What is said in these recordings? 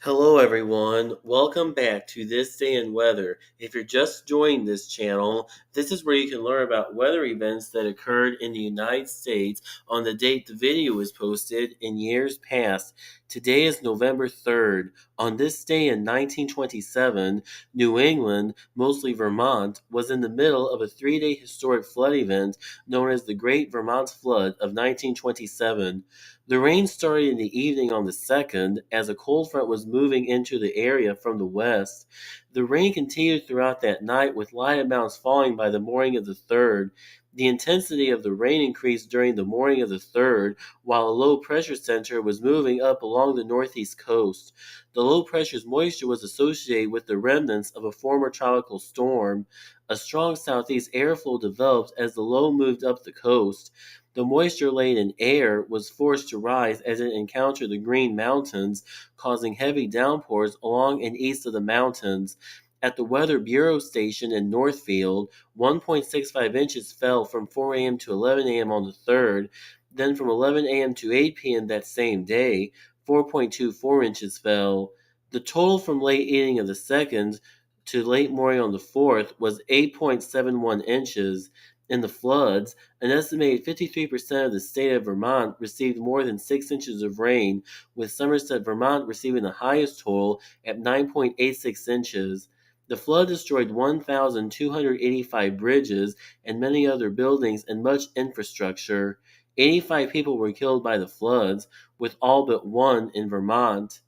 Hello everyone, welcome back to This Day in Weather. If you're just joining this channel, this is where you can learn about weather events that occurred in the United States on the date the video was posted in years past. Today is November 3rd. On this day in 1927, New England, mostly Vermont, was in the middle of a 3-day historic flood event known as the Great Vermont Flood of 1927. The rain started in the evening on the 2nd as a cold front was moving into the area from the west. The rain continued throughout that night with light amounts falling by the morning of the 3rd. The intensity of the rain increased during the morning of the 3rd, while a low pressure center was moving up along the northeast coast. The low pressure's moisture was associated with the remnants of a former tropical storm. A strong southeast airflow developed as the low moved up the coast. The moisture-laden air was forced to rise as it encountered the Green Mountains, causing heavy downpours along and east of the mountains. At the Weather Bureau station in Northfield, 1.65 inches fell from 4 a.m. to 11 a.m. on the 3rd. Then from 11 a.m. to 8 p.m. that same day, 4.24 inches fell. The total from late evening of the 2nd to late morning on the 4th was 8.71 inches. In the floods, an estimated 53% of the state of Vermont received more than 6 inches of rain, with Somerset, Vermont receiving the highest total at 9.86 inches. The flood destroyed 1,285 bridges and many other buildings and much infrastructure. 85 people were killed by the floods, with all but one in Vermont.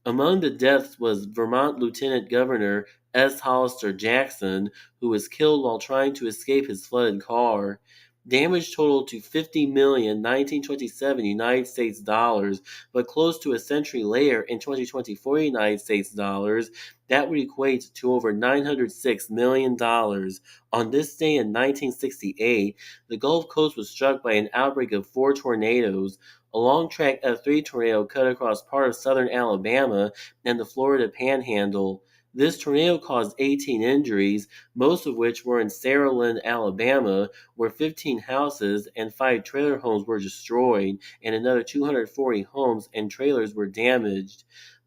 Among the deaths was Vermont Lieutenant Governor S. Hollister Jackson, who was killed while trying to escape his flooded car. Damage totaled to 50,000,1927 United States dollars, but close to a century later in 2024 United States dollars, that would equate to over $906 million. On this day in 1968, the Gulf Coast was struck by an outbreak of 4 tornadoes. A long-track F3 tornado cut across part of southern Alabama and the Florida Panhandle. This tornado caused 18 injuries, most of which were in Saraland, Alabama, where 15 houses and 5 trailer homes were destroyed, and another 240 homes and trailers were damaged.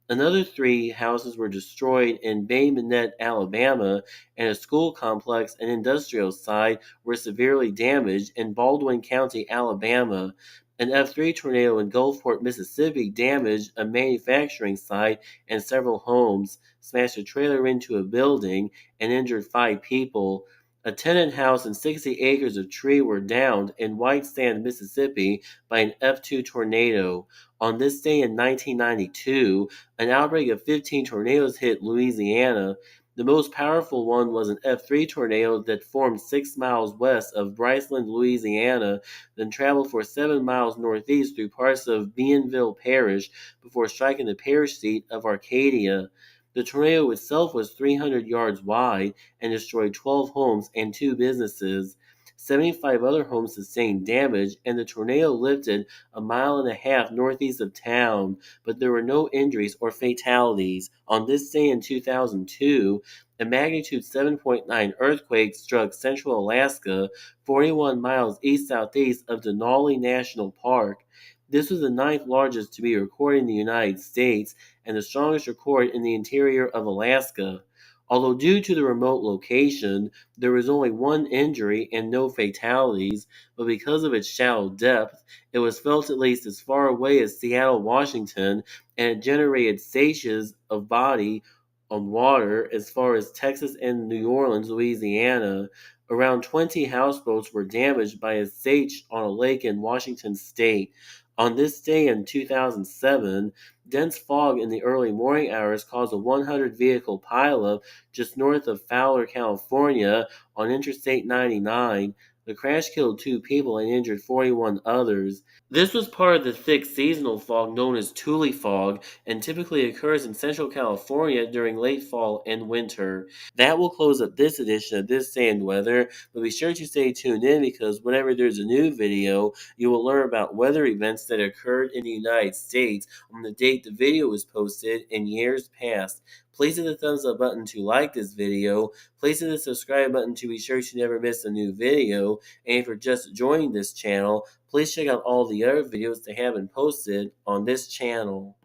Another 3 houses were destroyed in Bay Minette, Alabama, and a school complex and industrial site were severely damaged in Baldwin County, Alabama. An F3 tornado in Gulfport, Mississippi damaged a manufacturing site and several homes, smashed a trailer into a building, and injured 5 people. A tenant house and 60 acres of tree were downed in White Sand, Mississippi by an F2 tornado. On this day in 1992, an outbreak of 15 tornadoes hit Louisiana. The most powerful one was an F3 tornado that formed 6 miles west of Bryceland, Louisiana, then traveled for 7 miles northeast through parts of Bienville Parish before striking the parish seat of Arcadia. The tornado itself was 300 yards wide and destroyed 12 homes and 2 businesses. 75 other homes sustained damage, and the tornado lifted a mile and a half northeast of town, but there were no injuries or fatalities. On this day in 2002, a magnitude 7.9 earthquake struck central Alaska, 41 miles east-southeast of Denali National Park. This was the 9th largest to be recorded in the United States and the strongest recorded in the interior of Alaska. Although due to the remote location, there was only 1 injury and no fatalities, but because of its shallow depth, it was felt at least as far away as Seattle, Washington, and it generated seiches of body on water as far as Texas and New Orleans, Louisiana. Around 20 houseboats were damaged by a seich on a lake in Washington state. On this day in 2007, dense fog in the early morning hours caused a 100-vehicle pileup just north of Fowler, California on Interstate 99. The crash killed 2 people and injured 41 others. This was part of the thick seasonal fog known as Tule fog and typically occurs in Central California during late fall and winter. That will close up this edition of This Day in Weather, but be sure to stay tuned in because whenever there's a new video, you will learn about weather events that occurred in the United States on the date the video was posted in years past. Please hit the thumbs up button to like this video. Please hit the subscribe button to be sure to never miss a new video. And if you're just joining this channel, please check out all the other videos that have been posted on this channel.